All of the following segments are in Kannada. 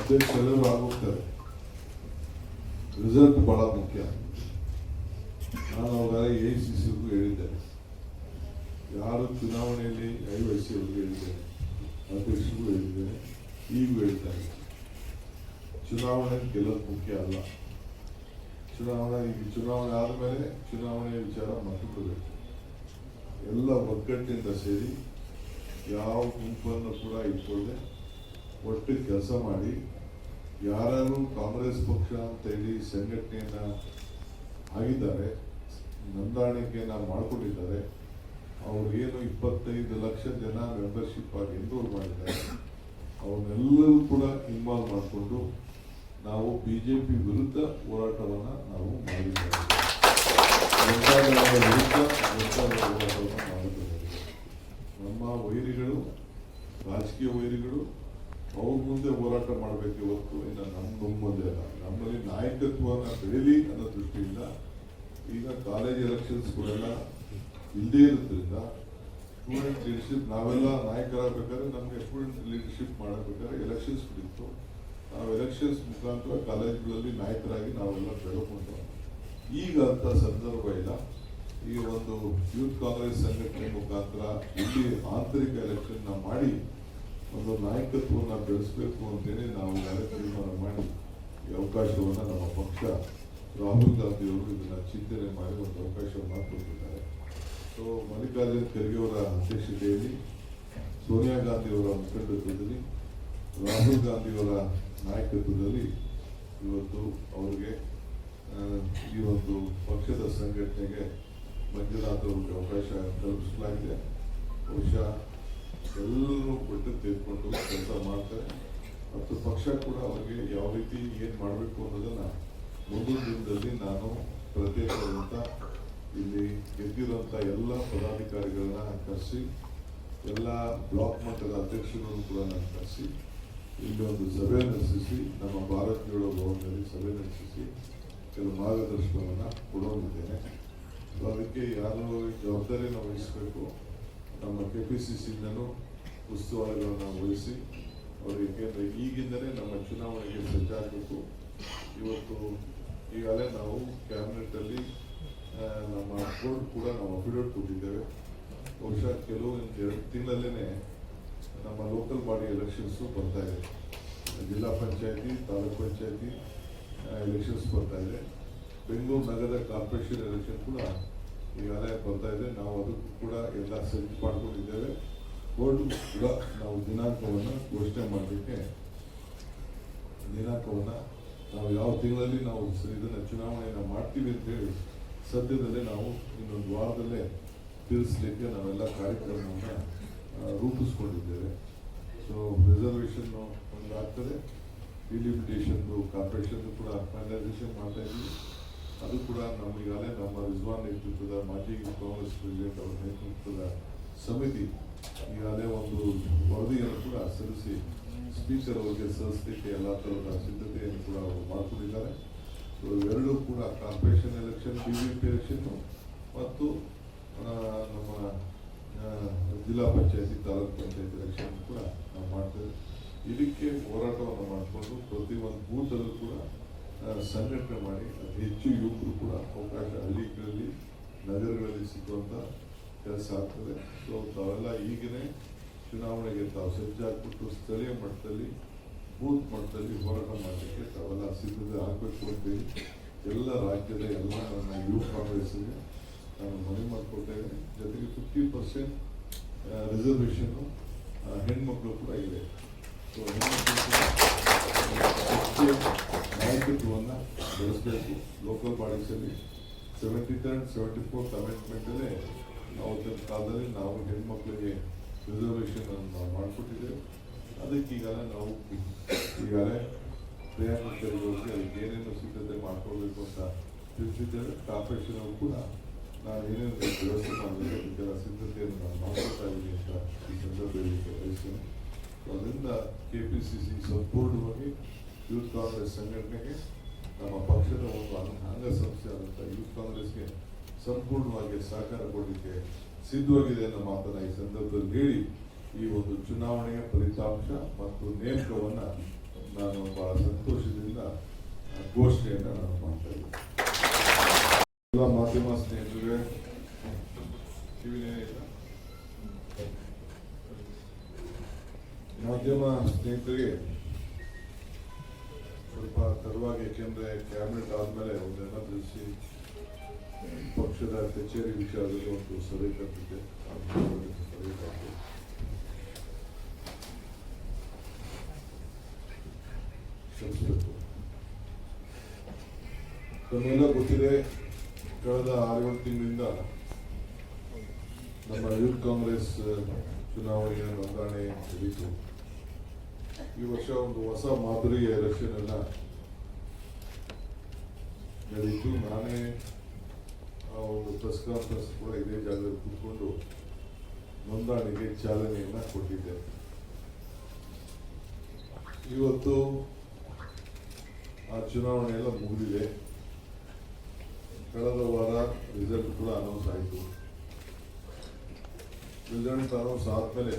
ಅಧ್ಯಕ್ಷರು ಆಗೋಗ್ತಾರೆ. ರಿಸಲ್ಟ್ ಬಹಳ ಮುಖ್ಯ. ನಾನು ಅವಾಗ AICCಗೂ ಹೇಳಿದ್ದೇನೆ, ಯಾರು ಚುನಾವಣೆಯಲ್ಲಿ IOC ಅವ್ರಿಗೆ ಹೇಳಿದ್ದೇನೆ, ಅಧ್ಯಕ್ಷರಿಗೂ ಹೇಳಿದ್ದೇನೆ, ಈಗೂ ಹೇಳ್ತಾರೆ, ಚುನಾವಣೆ ಗೆಲ್ಲೋದು ಮುಖ್ಯ ಅಲ್ಲ. ಚುನಾವಣೆ ಆದಮೇಲೆ ಚುನಾವಣೆ ವಿಚಾರ ಮತ್ತೊಂದು ಎಲ್ಲ ಒಗ್ಗಟ್ಟಿನಿಂದ ಸೇರಿ ಯಾವ ಗುಂಪನ್ನು ಕೂಡ ಇಟ್ಕೊಳ್ಳದೆ ಒಟ್ಟು ಕೆಲಸ ಮಾಡಿ, ಯಾರು ಕಾಂಗ್ರೆಸ್ ಪಕ್ಷ ಅಂತ ಹೇಳಿ ಸಂಘಟನೆಯನ್ನ ಆಗಿದ್ದಾರೆ, ನೋಂದಾಣಿಕೆಯನ್ನ ಮಾಡಿಕೊಂಡಿದ್ದಾರೆ, ಅವ್ರಿಗೇನು 25 ಲಕ್ಷ ಜನ ಮೆಂಬರ್ಶಿಪ್ ಆಗಿ ಎನ್ರೋಲ್ ಮಾಡಿದ್ದಾರೆ, ಅವನ್ನೆಲ್ಲರೂ ಕೂಡ ಇನ್ವಾಲ್ವ್ ಮಾಡಿಕೊಂಡು ನಾವು BJP ವಿರುದ್ಧ ಹೋರಾಟವನ್ನು ನಾವು ಮಾಡಿದ್ದೇವೆ. ಹೋರಾಟವನ್ನು ಮಾಡಿದ್ದೇವೆ. ನಮ್ಮ ವೈರಿಗಳು, ರಾಜಕೀಯ ವೈರಿಗಳು ಅವ್ರ ಮುಂದೆ ಹೋರಾಟ ಮಾಡಬೇಕು ಇವತ್ತು, ಇನ್ನು ನಮ್ಮ ಮುಂದೆ ಅಲ್ಲ. ನಮ್ಮಲ್ಲಿ ನಾಯಕತ್ವನ ಬೆಳೀಲಿ ಅನ್ನೋ ದೃಷ್ಟಿಯಿಂದ ಈಗ ಕಾಲೇಜ್ ಎಲೆಕ್ಷನ್ಸ್ಗಳೆಲ್ಲ ಇಲ್ಲದೇ ಇರೋದ್ರಿಂದ ಸ್ಟೂಡೆಂಟ್ ಲೀಡರ್ಶಿಪ್ ನಾವೆಲ್ಲ ನಾಯಕರಾಗಬೇಕಾದ್ರೆ ನಮಗೆ ಸ್ಟೂಡೆಂಟ್ ಲೀಡರ್ಶಿಪ್ ಮಾಡಬೇಕಾದ್ರೆ ಎಲೆಕ್ಷನ್ಸ್ ಬಿಡಿತ್ತು. ನಾವು ಎಲೆಕ್ಷನ್ಸ್ ಮುಖಾಂತರ ಕಾಲೇಜ್ಗಳಲ್ಲಿ ನಾಯಕರಾಗಿ ನಾವೆಲ್ಲ ಬೆಳಕೊಂಡು ಈಗ ಅಂತ ಸಂದರ್ಭ ಇಲ್ಲ. ಈಗ ಒಂದು ಯೂತ್ ಕಾಂಗ್ರೆಸ್ ಸಂಘಟನೆ ಮುಖಾಂತರ ಇಲ್ಲಿ ಆಂತರಿಕ ಎಲೆಕ್ಷನ್ ಮಾಡಿ ಒಂದು ನಾಯಕತ್ವವನ್ನು ಬೆಳೆಸಬೇಕು ಅಂತೇಳಿ ನಾವು ತೀರ್ಮಾನ ಮಾಡಿ ಈ ಅವಕಾಶವನ್ನು ನಮ್ಮ ಪಕ್ಷ ರಾಹುಲ್ ಗಾಂಧಿ ಅವರು ಇದನ್ನ ಚಿಂತನೆ ಮಾಡಿ ಒಂದು ಅವಕಾಶವನ್ನು ಕೊಟ್ಟಿದ್ದಾರೆ. ಸೊ ಮಲ್ಲಿಕಾರ್ಜುನ ಖರ್ಗೆ ಅವರ ಅಧ್ಯಕ್ಷತೆಯಲ್ಲಿ, ಸೋನಿಯಾ ಗಾಂಧಿ ಅವರ ಮುಖಂಡತ್ವದಲ್ಲಿ, ರಾಹುಲ್ ಗಾಂಧಿ ಅವರ ನಾಯಕತ್ವದಲ್ಲಿ ಇವತ್ತು ಅವರಿಗೆ ಈ ಒಂದು ಪಕ್ಷದ ಸಂಘಟನೆಗೆ ಮಂಜುನಾಥ್ ಅವರಿಗೆ ಅವಕಾಶ ಕಲ್ಪಿಸಲಾಗಿದೆ. ಬಹುಶಃ ಎಲ್ಲರೂ ಒಟ್ಟು ತೆಗೆದುಕೊಂಡು ಕೆಲಸ ಮಾಡ್ತಾರೆ ಮತ್ತು ಪಕ್ಷ ಕೂಡ ಅವರಿಗೆ ಯಾವ ರೀತಿ ಏನು ಮಾಡಬೇಕು ಅನ್ನೋದನ್ನ ಮುಂದಿನ ದಿನದಲ್ಲಿ ನಾನು ಪ್ರತ್ಯೇಕವಾದಂಥ ಇಲ್ಲಿ ಗೆದ್ದಿರುವಂಥ ಎಲ್ಲ ಪದಾಧಿಕಾರಿಗಳನ್ನ ಕರೆಸಿ, ಎಲ್ಲ ಬ್ಲಾಕ್ ಮಟ್ಟದ ಅಧ್ಯಕ್ಷರನ್ನು ಕೂಡ ನಾನು ಕರೆಸಿ ಇಲ್ಲಿ ಒಂದು ಸಭೆ ನಡೆಸಿ, ನಮ್ಮ ಭಾರತ್ ಜೋಡೋ ಭವನದಲ್ಲಿ ಸಭೆ ನಡೆಸಿ ಕೆಲವು ಮಾರ್ಗದರ್ಶನವನ್ನು ಕೊಡೋದಿದ್ದೇನೆ. ಅದಕ್ಕೆ ಯಾರು ಜವಾಬ್ದಾರಿಯನ್ನು ವಹಿಸಬೇಕು, ನಮ್ಮ KPCCಯಿಂದನೂ ಉಸ್ತುವಾರಿಗಳನ್ನು ವಹಿಸಿ ಅವರಿಗೆ, ಈಗಿಂದಲೇ ನಮ್ಮ ಚುನಾವಣೆಗೆ ಸಜ್ಜಾಗಬೇಕು. ಇವತ್ತು ಈಗಾಗಲೇ ನಾವು ಕ್ಯಾಬಿನೆಟಲ್ಲಿ ನಮ್ಮ ಬೋರ್ಡ್ ಕೂಡ ನಾವು ಅಫಿಡೇವಿಟ್ ಕೊಟ್ಟಿದ್ದೇವೆ. ಬಹುಶಃ ಕೆಲವು 2 ತಿಂಗಳಲ್ಲೇ ನಮ್ಮ ಲೋಕಲ್ ಬಾಡಿ ಎಲೆಕ್ಷನ್ಸು ಬರ್ತಾ ಇದೆ. ಜಿಲ್ಲಾ ಪಂಚಾಯತಿ, ತಾಲೂಕ್ ಪಂಚಾಯತಿ ಎಲೆಕ್ಷನ್ಸ್ ಬರ್ತಾ ಇದೆ. ಬೆಂಗಳೂರು ನಗರದ ಕಾರ್ಪೊರೇಷನ್ ಎಲೆಕ್ಷನ್ ಕೂಡ ಈಗಾಗಲೇ ಬರ್ತಾ ಇದೆ. ನಾವು ಅದಕ್ಕೂ ಕೂಡ ಎಲ್ಲ ಸಜ್ಜು ಮಾಡಿಕೊಂಡಿದ್ದೇವೆ. ಬೋರ್ಡ್ ಕೂಡ ನಾವು ದಿನಾಂಕವನ್ನು ಘೋಷಣೆ ಮಾಡಲಿಕ್ಕೆ, ದಿನಾಂಕವನ್ನು ನಾವು ಯಾವ ತಿಂಗಳಲ್ಲಿ ನಾವು ಇದನ್ನು ಚುನಾವಣೆಯನ್ನು ಮಾಡ್ತೀವಿ ಅಂತ ಹೇಳಿ ಸದ್ಯದಲ್ಲೇ ನಾವು ಇನ್ನೊಂದು ವಾರದಲ್ಲೇ ತಿಳಿಸ್ಲಿಕ್ಕೆ ನಾವೆಲ್ಲ ಕಾರ್ಯಕ್ರಮವನ್ನು ರೂಪಿಸ್ಕೊಂಡಿದ್ದೇವೆ. ಸೊ ರಿಸರ್ವೇಷನ್ನು ಒಂದು ಆಗ್ತದೆ, ಡಿಲಿಮಿಟೇಷನ್ದು ಕಾರ್ಪೊರೇಷನ್ ಕೂಡ ಫೈನಲೈಸೇಷನ್ ಮಾಡ್ತಾ ಇದ್ದೀವಿ. ಅದು ಕೂಡ ನಮಗಾಗಲೇ ನಮ್ಮ ರಿಜ್ವಾನ್ ನೇತೃತ್ವದ ಮಾಜಿ ಕಾಂಗ್ರೆಸ್ ಪ್ರೆಸಿಡೆಂಟ್ ಅವರ ನೇತೃತ್ವದ ಸಮಿತಿ ಈಗಾಗಲೇ ಒಂದು ವರದಿಯನ್ನು ಕೂಡ ಸಲ್ಲಿಸಿ ಸ್ಪೀಕರ್ ಅವರಿಗೆ ಸಲ್ಲಿಸಲಿಕ್ಕೆ ಎಲ್ಲ ಥರದ ಸಿದ್ಧತೆಯನ್ನು ಕೂಡ ಅವರು ಮಾಡಿಕೊಂಡಿದ್ದಾರೆ. ಸೊ ಇವೆರಡೂ ಕೂಡ ಕಾರ್ಪೊರೇಷನ್ ಎಲೆಕ್ಷನ್, BJP ಎಲೆಕ್ಷನ್ನು ಮತ್ತು ನಮ್ಮ ಜಿಲ್ಲಾ ಪಂಚಾಯತಿ, ತಾಲೂಕ್ ಪಂಚಾಯತಿ ಎಲೆಕ್ಷನ್ ಕೂಡ ನಾವು ಮಾಡ್ತೇವೆ. ಇದಕ್ಕೆ ಹೋರಾಟವನ್ನು ಮಾಡಿಕೊಂಡು ಪ್ರತಿ ಒಂದು ಬೂತಲ್ಲೂ ಕೂಡ ಸಂಘಟನೆ ಮಾಡಿ ಅತಿ ಹೆಚ್ಚು ಯುವಕರು ಕೂಡ ಅವಕಾಶ ಹಳ್ಳಿಗಳಲ್ಲಿ, ನಗರಗಳಲ್ಲಿ ಸಿಗುವಂಥ ಕೆಲಸ ಆಗ್ತದೆ. ಸೊ ತಾವೆಲ್ಲ ಈಗಲೇ ಚುನಾವಣೆಗೆ ತಾವು ಸಜ್ಜಾಗ್ಬಿಟ್ಟು ಸ್ಥಳೀಯ ಮಟ್ಟದಲ್ಲಿ, ಬೂತ್ ಮಟ್ಟದಲ್ಲಿ ಹೋರಾಟ ಮಾಡಲಿಕ್ಕೆ ತಾವೆಲ್ಲ ಸಿದ್ಧತೆ ಆಗಬೇಕು ಅಂತೇಳಿ ಎಲ್ಲ ರಾಜ್ಯದ ಎಲ್ಲ ನನ್ನ ಯೂತ್ ಕಾಂಗ್ರೆಸ್ಗೆ ನಾನು ಮನವಿ ಮಾಡಿಕೊಟ್ಟೇನೆ. ಜೊತೆಗೆ 50% ರಿಸರ್ವೇಷನ್ನು ಹೆಣ್ಮಕ್ಳು ಕೂಡ ಇದೆ. ಸೊ ನಾಯಕತ್ವವನ್ನು ಬೆಳೆಸಬೇಕು. ಲೋಕಲ್ ಬಾಡೀಸಲ್ಲಿ 73rd 74th ಅಮೆಂಡ್ಮೆಂಟಲ್ಲೇ ಅವತ್ತಿನ ಕಾಲದಲ್ಲಿ ನಾವು ಹೆಣ್ಮಕ್ಳಿಗೆ ರಿಸರ್ವೇಷನ್ ನಾವು ಮಾಡಿಕೊಟ್ಟಿದ್ದೇವೆ. ಅದಕ್ಕೆ ಈಗಾಗಲೇ ಪ್ರಯಾಣಿಕರಿಗೆ ಅದಕ್ಕೆ ಏನೇನು ಸಿದ್ಧತೆ ಮಾಡ್ಕೊಳ್ಬೇಕು ಅಂತ ತಿಳಿಸಿದ್ದೇವೆ. ಕಾರ್ಪೊರೇಷನ್ ಅವರು ಕೂಡ ನಾನು ಏನೇನು ವ್ಯವಸ್ಥೆ ಮಾಡಬೇಕು ಇದರ ಸಿದ್ಧತೆಯನ್ನು ನಾನು ಮಾಡ್ಕೊಳ್ತಾ ಇದ್ದೀನಿ ಅಂತ ಈ ಸಂದರ್ಭದಲ್ಲಿ ಬಯಸ್ತೇನೆ. ಅದರಿಂದ KPCC ಸಂಪೂರ್ಣವಾಗಿ ಯೂತ್ ಕಾಂಗ್ರೆಸ್ ಸಂಘಟನೆಗೆ, ನಮ್ಮ ಪಕ್ಷದ ಒಂದು ಅಂಗಸಂಸ್ಥೆ ಆದಂಥ ಯೂತ್ ಕಾಂಗ್ರೆಸ್ಗೆ ಸಂಪೂರ್ಣವಾಗಿ ಸಹಕಾರ ಕೊಡಲಿಕ್ಕೆ ಸಿದ್ಧವಾಗಿದೆ ಅನ್ನೋ ಮಾತನ್ನ ಈ ಸಂದರ್ಭದಲ್ಲಿ ಹೇಳಿ, ಈ ಒಂದು ಚುನಾವಣೆಯ ಫಲಿತಾಂಶ ಮತ್ತು ನೇಮಕವನ್ನು ನಾನು ಬಹಳ ಸಂತೋಷದಿಂದ ಘೋಷಣೆಯನ್ನು ನಾನು ಮಾಡ್ತಾ ಇದ್ದೀನಿ. ಎಲ್ಲ ಮಾಧ್ಯಮ ಸ್ನೇಹಿತರಿಗೆ ಮಾಧ್ಯಮ ಸ್ನೇಹಿತರಿಗೆ ಸ್ವಲ್ಪ ತಡವಾಗಿ, ಏಕೆಂದರೆ ಕ್ಯಾಬಿನೆಟ್ ಆದಮೇಲೆ ಒಂದು ಎಮರ್ಜೆನ್ಸಿ ಪಕ್ಷದ ಕಚೇರಿ ವಿಚಾರದಲ್ಲಿ ಒಂದು ಸಭೆ ಕರೆದಿದೆ. ಕ್ಷಮಿಸಬೇಕು. ನಮ್ಮೆಲ್ಲ ಗೊತ್ತಿದೆ, ಕಳೆದ 6-7 ತಿಂಗಳಿಂದ ನಮ್ಮ ಯೂತ್ ಕಾಂಗ್ರೆಸ್ ಚುನಾವಣೆಯ ನೋಂದಣಿ ನಡೀತು. ಈ ವರ್ಷ ಒಂದು ಹೊಸ ಮಾದರಿಯ ಎಲೆಕ್ಷನ್ ಎಲ್ಲ ನಡೀತು. ನಾನೇ ಆ ಒಂದು ಪ್ರೆಸ್ ಕಾನ್ಫರೆನ್ಸ್ ಕೂಡ ಇದೇ ಜಾಗದಲ್ಲಿ ಕೂತ್ಕೊಂಡು ನೋಂದಣಿಗೆ ಚಾಲನೆಯನ್ನ ಕೊಟ್ಟಿದ್ದೆ. ಇವತ್ತು ಆ ಚುನಾವಣೆ ಎಲ್ಲ ಮುಗಿದಿದೆ. ಕಳೆದ ವಾರ ರಿಸಲ್ಟ್ ಕೂಡ ಅನೌನ್ಸ್ ಆಯಿತು. ರಿಸಲ್ಟ್ ಅನೌನ್ಸ್ ಆದಮೇಲೆ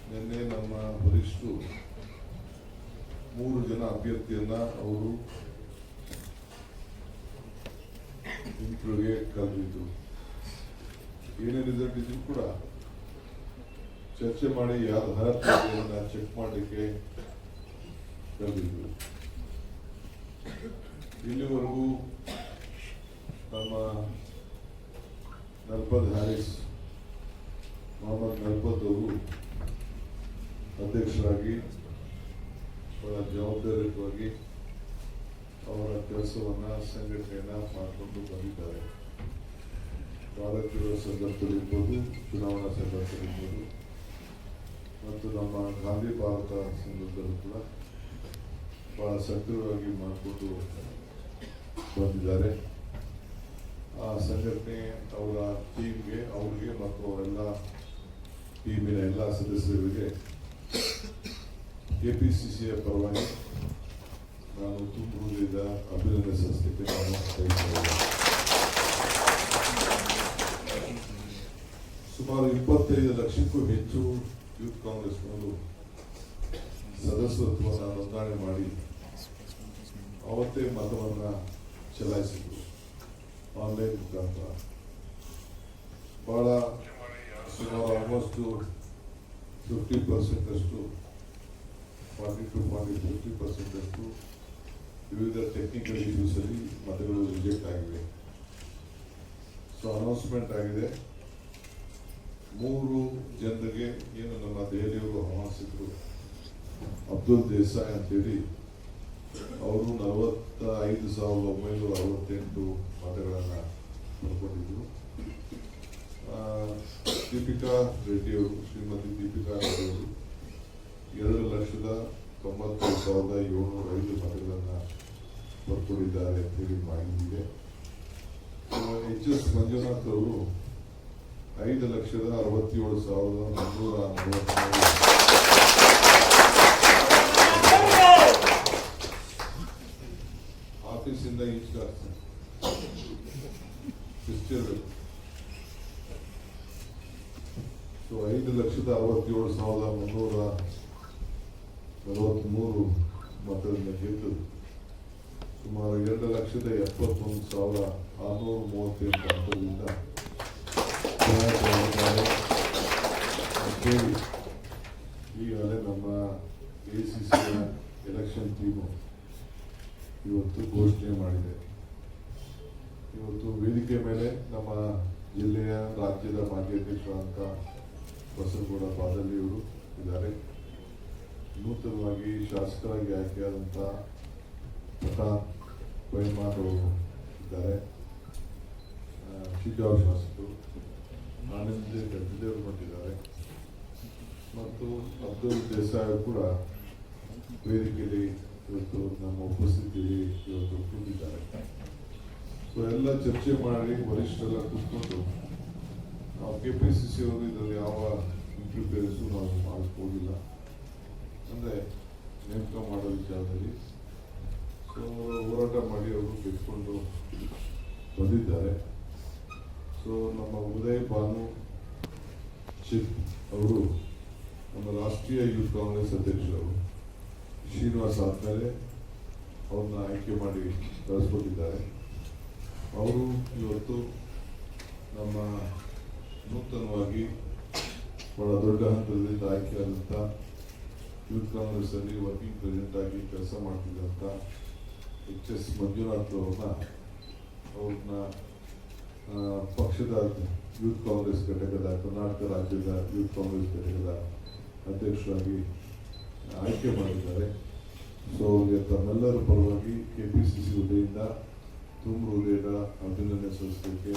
ನಿನ್ನೆ ನಮ್ಮ ವರಿಷ್ಠರು 3 ಜನ ಅಭ್ಯರ್ಥಿಯನ್ನ ಅವರು ಇಂಟರ್ವ್ಯೂಗೆ ಕರೆದಿದ್ರು. ಏನೇ ರಿಸಲ್ಟ್ ಇದ್ರು ಕೂಡ ಚರ್ಚೆ ಮಾಡಿ ಯಾರ ಅರ್ಹತೆಯನ್ನ ಚೆಕ್ ಮಾಡಲಿಕ್ಕೆ ಕರೆದಿದ್ರು. ಇಲ್ಲಿವರೆಗೂ ನಮ್ಮ ನಲ್ಪದ್ ಹ್ಯಾರಿಸ್, ಮೊಹಮ್ಮದ್ ನಲ್ಪದ್ ಅವರು ಅಧ್ಯಕ್ಷರಾಗಿ ಬಹಳ ಜವಾಬ್ದಾರಿಯುತವಾಗಿ ಅವರ ಕೆಲಸವನ್ನ ಸಂಘಟನೆಯನ್ನ ಮಾಡಿಕೊಂಡು ಬಂದಿದ್ದಾರೆ. ಭಾರತೀಯ ಸಂದರ್ಭದಲ್ಲಿರ್ಬೋದು, ಚುನಾವಣಾ ಸಂದರ್ಭದಲ್ಲಿರ್ಬೋದು ಮತ್ತು ನಮ್ಮ ಗಾಂಧಿ ಭಾರತ ಸಂದರ್ಭದಲ್ಲೂ ಕೂಡ ಬಹಳ ಸಕ್ರಿಯವಾಗಿ ಮಾಡಿಕೊಂಡು ಬಂದಿದ್ದಾರೆ. ಆ ಸಂಘಟನೆ ಅವರ ಟೀಮ್ಗೆ, ಅವರಿಗೆ ಮತ್ತು ಅವರೆಲ್ಲ ಟೀಮಿನ ಎಲ್ಲ ಸದಸ್ಯರಿಗೆ ಕೆಪಿಸಿಸಿಯ ಪರವಾಗಿ ನಾನು ತುಂಬುವುದರಿಂದ ಅಭಿನಂದನೆ ಸಲ್ಲಿಸಲಿಕ್ಕೆ ನಾನು ಬಯಸುತ್ತೇನೆ. ಸುಮಾರು 25 ಲಕ್ಷಕ್ಕೂ ಹೆಚ್ಚು ಯೂತ್ ಕಾಂಗ್ರೆಸ್ನವರು ಸದಸ್ಯತ್ವವನ್ನು ನೋಂದಣಿ ಮಾಡಿ ಅವತ್ತೇ ಮತವನ್ನು ಚಲಾಯಿಸಿದ್ರು ಆನ್ಲೈನ್ ಮುಖಾಂತರ. ಬಹಳ ಸುಮಾರು ಆಲ್ಮೋಸ್ಟ್ 50% ಅಷ್ಟು 40-50% ಅಷ್ಟು ವಿವಿಧ ಟೆಕ್ನಿಕಲ್ ಇಶ್ಯೂಸ್ ಅಲ್ಲಿ ಮತಗಳು ರಿಜೆಕ್ಟ್ ಆಗಿವೆ. ಸೊ ಅನೌನ್ಸ್ಮೆಂಟ್ ಆಗಿದೆ. 3 ಜನರಿಗೆ ಏನು ನಮ್ಮ ದೆಹಲಿಯವರು ಆಹ್ವಾನಿಸಿದ್ರು, ಅಬ್ದುಲ್ ದೇಸಾಯಿ ಅಂತೇಳಿ ಅವರು 45,968 ಮತಗಳನ್ನು ಪಡ್ಕೊಂಡಿದ್ರು. ದೀಪಿಕಾ ರೆಡ್ಡಿ ಅವರು, ಶ್ರೀಮತಿ ದೀಪಿಕಾ ರೆಡ್ಡಿ ಅವರು 2,95,705 ಮತಗಳನ್ನು ಪಡ್ಕೊಂಡಿದ್ದಾರೆ ಅಂತೇಳಿ ಮಾಹಿತಿ ಇದೆ. HS ಮಂಜುನಾಥ್ ಅವರು 5,67,340 ಆಫೀಸಿಂದ ಇನ್ಚಾರ್ಜ್ ಸೊ 5,67,343 ಮತದಿಂದ ಗೆದ್ದು ಸುಮಾರು 2,71,638 ಮತದಿಂದ ಈಗಾಗಲೇ ನಮ್ಮ ACCಯ ಎಲೆಕ್ಷನ್ ಟೀಮು ಇವತ್ತು ಘೋಷಣೆ ಮಾಡಿದೆ. ಇವತ್ತು ವೇದಿಕೆ ಮೇಲೆ ನಮ್ಮ ಜಿಲ್ಲೆಯ ರಾಜ್ಯದ ಮಾಜಿ ಅಧ್ಯಕ್ಷರಾದಂಥ ಬಸನಗೌಡ ಬಾದಲ್ಲಿಯವರು ಇದ್ದಾರೆ. ನೂತನವಾಗಿ ಶಾಸಕರಾಗಿ ಆಯ್ಕೆಯಾದಂಥ ಪ್ರತಾಪ್ ಪೈಲ್ಮಾನ್ ಅವರು ಇದ್ದಾರೆ. ಶಿಜಾವ್ ಶಾಸಕರು ಆನಂದ್ ಗಡ್ಡದೇವರು ಬಂದಿದ್ದಾರೆ ಮತ್ತು ಅಬ್ದುಲ್ ದೇಸಾಯಿ ಕೂಡ ವೇದಿಕೆಯಲ್ಲಿ ಇವತ್ತು ನಮ್ಮ ಉಪಸ್ಥಿತಿಯಲ್ಲಿ ಇವತ್ತು ಕೂತಿದ್ದಾರೆ. ಸೊ ಎಲ್ಲ ಚರ್ಚೆ ಮಾಡಿ ವರಿಷ್ಠರೆಲ್ಲ ಕೂತ್ಕೊಂಡು ನಾವು KPCC ಅವರು ಇದರಲ್ಲಿ ಯಾವ ಇಂಟರ್ಫಿಯರೆನ್ಸು ನಾವು ಮಾಡಿಸ್ಬೋದಿಲ್ಲ ಅಂದರೆ ನೇಮಕ ಮಾಡೋ ವಿಚಾರದಲ್ಲಿ. ಸೊ ಹೋರಾಟ ಮಾಡಿ ಅವರು ಗೆದ್ಕೊಂಡು ಬಂದಿದ್ದಾರೆ. ಸೊ ನಮ್ಮ ಉದಯ್ ಭಾನು ಚಿಪ್ ಅವರು ನಮ್ಮ ರಾಷ್ಟ್ರೀಯ ಯೂತ್ ಕಾಂಗ್ರೆಸ್ ಅಧ್ಯಕ್ಷರು, ಶ್ರೀನಿವಾಸ್ ಆದಮೇಲೆ ಅವ್ರನ್ನ ಆಯ್ಕೆ ಮಾಡಿ ಕಳಿಸ್ಕೊಟ್ಟಿದ್ದಾರೆ. ಅವರು ಇವತ್ತು ನಮ್ಮ ನೂತನವಾಗಿ ಬಹಳ ದೊಡ್ಡ ಹಂತದಿಂದ ಆಯ್ಕೆಯಾದಂಥ ಯೂತ್ ಕಾಂಗ್ರೆಸ್ಸಲ್ಲಿ ವರ್ಕಿಂಗ್ ಪ್ರೆಸಿಡೆಂಟ್ ಆಗಿ ಕೆಲಸ ಮಾಡ್ತಿದ್ದಂಥ HS ಮಂಜುನಾಥ್ ಅವ್ರನ್ನ ಪಕ್ಷದ ಯೂತ್ ಕಾಂಗ್ರೆಸ್ ಘಟಕದ ಕರ್ನಾಟಕ ರಾಜ್ಯದ ಯೂತ್ ಕಾಂಗ್ರೆಸ್ ಘಟಕದ ಅಧ್ಯಕ್ಷರಾಗಿ ಆಯ್ಕೆ ಮಾಡಿದ್ದಾರೆ. ಸೊ ಅವ್ರಿಗೆ ತಮ್ಮೆಲ್ಲರ ಪರವಾಗಿ KPCC ಹುದ್ದೆಯಿಂದ ತುಂಬ ಹೃದಯದ ಅಭಿನಂದನೆ ಸಲ್ಲಿಸಲಿಕ್ಕೆ